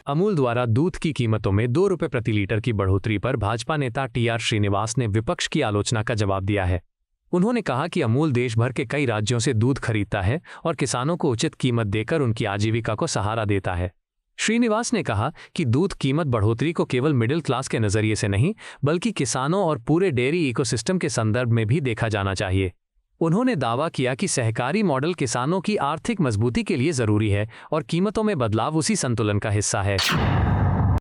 अमूल द्वारा दूध की कीमतों में 2 रुपये प्रति लीटर की बढ़ोतरी पर भाजपा नेता टीआर श्रीनिवास ने विपक्ष की आलोचना का जवाब दिया है। उन्होंने कहा कि अमूल देश भर के कई राज्यों से दूध खरीदता है और किसानों को उचित कीमत देकर उनकी आजीविका को सहारा देता है। श्रीनिवास ने कहा कि दूध कीमत बढ़ोतरी को केवल मिडिल क्लास के नजरिए से नहीं बल्कि किसानों और पूरे डेयरी इकोसिस्टम के संदर्भ में भी देखा जाना चाहिए। उन्होंने दावा किया कि सहकारी मॉडल किसानों की आर्थिक मजबूती के लिए जरूरी है और कीमतों में बदलाव उसी संतुलन का हिस्सा है।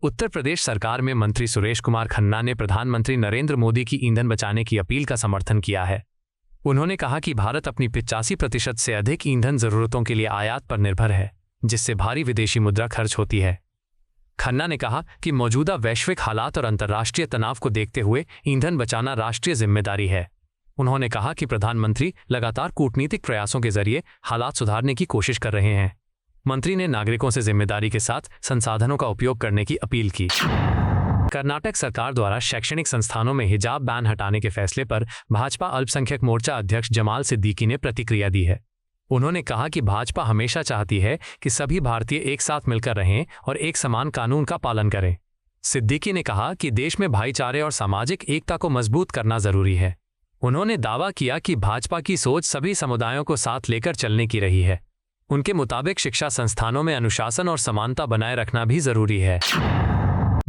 उत्तर प्रदेश सरकार में मंत्री सुरेश कुमार खन्ना ने प्रधानमंत्री नरेंद्र मोदी की ईंधन बचाने की अपील का समर्थन किया है। उन्होंने कहा कि भारत अपनी 85% से अधिक ईंधन जरूरतों के लिए आयात पर निर्भर है, जिससे भारी विदेशी मुद्रा खर्च होती है। खन्ना ने कहा कि मौजूदा वैश्विक हालात और अंतर्राष्ट्रीय तनाव को देखते हुए ईंधन बचाना राष्ट्रीय जिम्मेदारी है। उन्होंने कहा कि प्रधानमंत्री लगातार कूटनीतिक प्रयासों के जरिए हालात सुधारने की कोशिश कर रहे हैं। मंत्री ने नागरिकों से जिम्मेदारी के साथ संसाधनों का उपयोग करने की अपील की। कर्नाटक सरकार द्वारा शैक्षणिक संस्थानों में हिजाब बैन हटाने के फैसले पर भाजपा अल्पसंख्यक मोर्चा अध्यक्ष जमाल सिद्दीकी ने प्रतिक्रिया दी है। उन्होंने कहा कि भाजपा हमेशा चाहती है कि सभी भारतीय एक साथ मिलकर रहें और एक समान कानून का पालन करें। सिद्दीकी ने कहा कि देश में भाईचारे और सामाजिक एकता को मजबूत करना जरूरी है। उन्होंने दावा किया कि भाजपा की सोच सभी समुदायों को साथ लेकर चलने की रही है। उनके मुताबिक शिक्षा संस्थानों में अनुशासन और समानता बनाए रखना भी जरूरी है।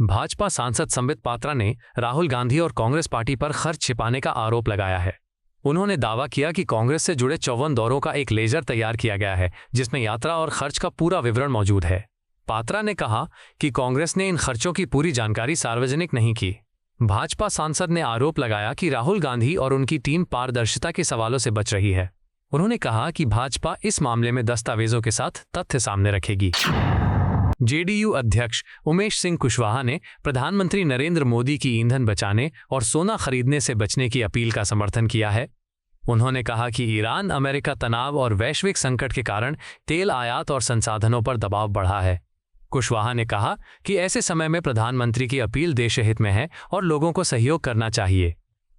भाजपा सांसद संबित पात्रा ने राहुल गांधी और कांग्रेस पार्टी पर खर्च छिपाने का आरोप लगाया है। उन्होंने दावा किया कि कांग्रेस से जुड़े 54 दौरों का एक लेजर तैयार किया गया है, जिसमें यात्रा और खर्च का पूरा विवरण मौजूद है। पात्रा ने कहा कि कांग्रेस ने इन खर्चों की पूरी जानकारी सार्वजनिक नहीं की। भाजपा सांसद ने आरोप लगाया कि राहुल गांधी और उनकी टीम पारदर्शिता के सवालों से बच रही है। उन्होंने कहा कि भाजपा इस मामले में दस्तावेजों के साथ तथ्य सामने रखेगी। जेडीयू अध्यक्ष उमेश सिंह कुशवाहा ने प्रधानमंत्री नरेंद्र मोदी की ईंधन बचाने और सोना खरीदने से बचने की अपील का समर्थन किया है। उन्होंने कहा कि ईरान अमेरिका तनाव और वैश्विक संकट के कारण तेल आयात और संसाधनों पर दबाव बढ़ा है। कुशवाहा ने कहा कि ऐसे समय में प्रधानमंत्री की अपील देशहित में है और लोगों को सहयोग करना चाहिए।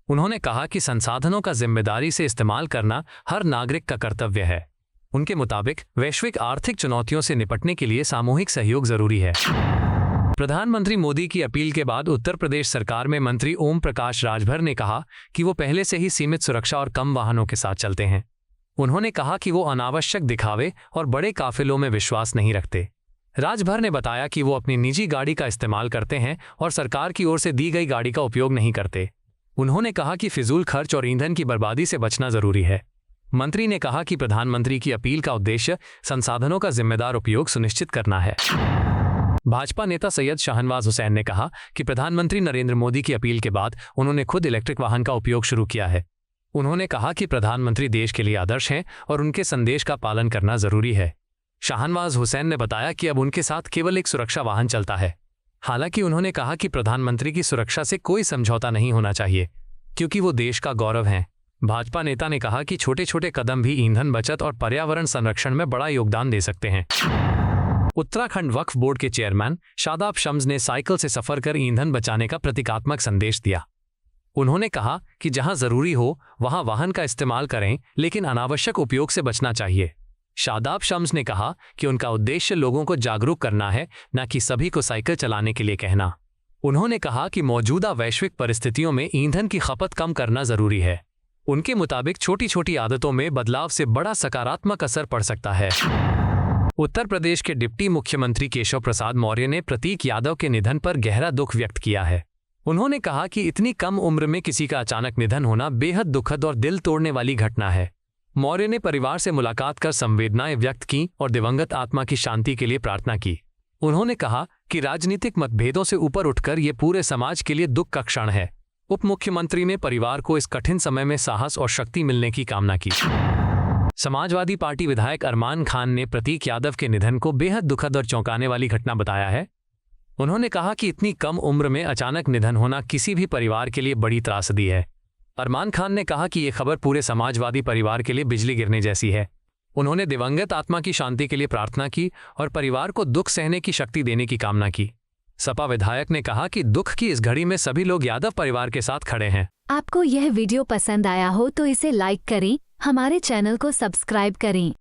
उन्होंने कहा कि संसाधनों का जिम्मेदारी से इस्तेमाल करना हर नागरिक का कर्तव्य है। उनके मुताबिक वैश्विक आर्थिक चुनौतियों से निपटने के लिए सामूहिक सहयोग जरूरी है। प्रधानमंत्री मोदी की अपील के बाद उत्तर प्रदेश सरकार में मंत्री ओम प्रकाश राजभर ने कहा कि वो पहले से ही सीमित सुरक्षा और कम वाहनों के साथ चलते हैं। उन्होंने कहा कि वो अनावश्यक दिखावे और बड़े काफिलों में विश्वास नहीं रखते। राजभर ने बताया कि वो अपनी निजी गाड़ी का इस्तेमाल करते हैं और सरकार की ओर से दी गई गाड़ी का उपयोग नहीं करते। उन्होंने कहा कि फिजूल खर्च और ईंधन की बर्बादी से बचना जरूरी है। मंत्री ने कहा कि प्रधानमंत्री की अपील का उद्देश्य संसाधनों का जिम्मेदार उपयोग सुनिश्चित करना है। भाजपा नेता सैयद शाहनवाज हुसैन ने कहा कि प्रधानमंत्री नरेंद्र मोदी की अपील के बाद उन्होंने खुद इलेक्ट्रिक वाहन का उपयोग शुरू किया है। उन्होंने कहा कि प्रधानमंत्री देश के लिए आदर्श हैं और उनके संदेश का पालन करना जरूरी है। शाहनवाज हुसैन ने बताया कि अब उनके साथ केवल एक सुरक्षा वाहन चलता है। हालांकि उन्होंने कहा कि प्रधानमंत्री की सुरक्षा से कोई समझौता नहीं होना चाहिए, क्योंकि वो देश का गौरव हैं। भाजपा नेता ने कहा कि छोटे छोटे कदम भी ईंधन बचत और पर्यावरण संरक्षण में बड़ा योगदान दे सकते हैं। उत्तराखंड वक्फ बोर्ड के चेयरमैन शादाब शम्स ने साइकिल से सफर कर ईंधन बचाने का प्रतीकात्मक संदेश दिया। उन्होंने कहा कि जहां जरूरी हो वहां वाहन का इस्तेमाल करें, लेकिन अनावश्यक उपयोग से बचना चाहिए। शादाब शम्स ने कहा कि उनका उद्देश्य लोगों को जागरूक करना है, न कि सभी को साइकिल चलाने के लिए कहना। उन्होंने कहा कि मौजूदा वैश्विक परिस्थितियों में ईंधन की खपत कम करना जरूरी है। उनके मुताबिक छोटी छोटी आदतों में बदलाव से बड़ा सकारात्मक असर पड़ सकता है। उत्तर प्रदेश के डिप्टी मुख्यमंत्री केशव प्रसाद मौर्य ने प्रतीक यादव के निधन पर गहरा दुख व्यक्त किया है। उन्होंने कहा कि इतनी कम उम्र में किसी का अचानक निधन होना बेहद दुखद और दिल तोड़ने वाली घटना है। मौर्य ने परिवार से मुलाकात कर संवेदनाएं व्यक्त की और दिवंगत आत्मा की शांति के लिए प्रार्थना की। उन्होंने कहा कि राजनीतिक मतभेदों से ऊपर उठकर ये पूरे समाज के लिए दुख का क्षण है। उप मुख्यमंत्री ने परिवार को इस कठिन समय में साहस और शक्ति मिलने की कामना की। समाजवादी पार्टी विधायक अरमान खान ने प्रतीक यादव के निधन को बेहद दुखद और चौंकाने वाली घटना बताया है। उन्होंने कहा कि इतनी कम उम्र में अचानक निधन होना किसी भी परिवार के लिए बड़ी त्रासदी है। अरमान खान ने कहा कि ये खबर पूरे समाजवादी परिवार के लिए बिजली गिरने जैसी है। उन्होंने दिवंगत आत्मा की शांति के लिए प्रार्थना की और परिवार को दुख सहने की शक्ति देने की कामना की। सपा विधायक ने कहा कि दुख की इस घड़ी में सभी लोग यादव परिवार के साथ खड़े हैं। आपको यह वीडियो पसंद आया हो तो इसे लाइक करें, हमारे चैनल को सब्सक्राइब करें।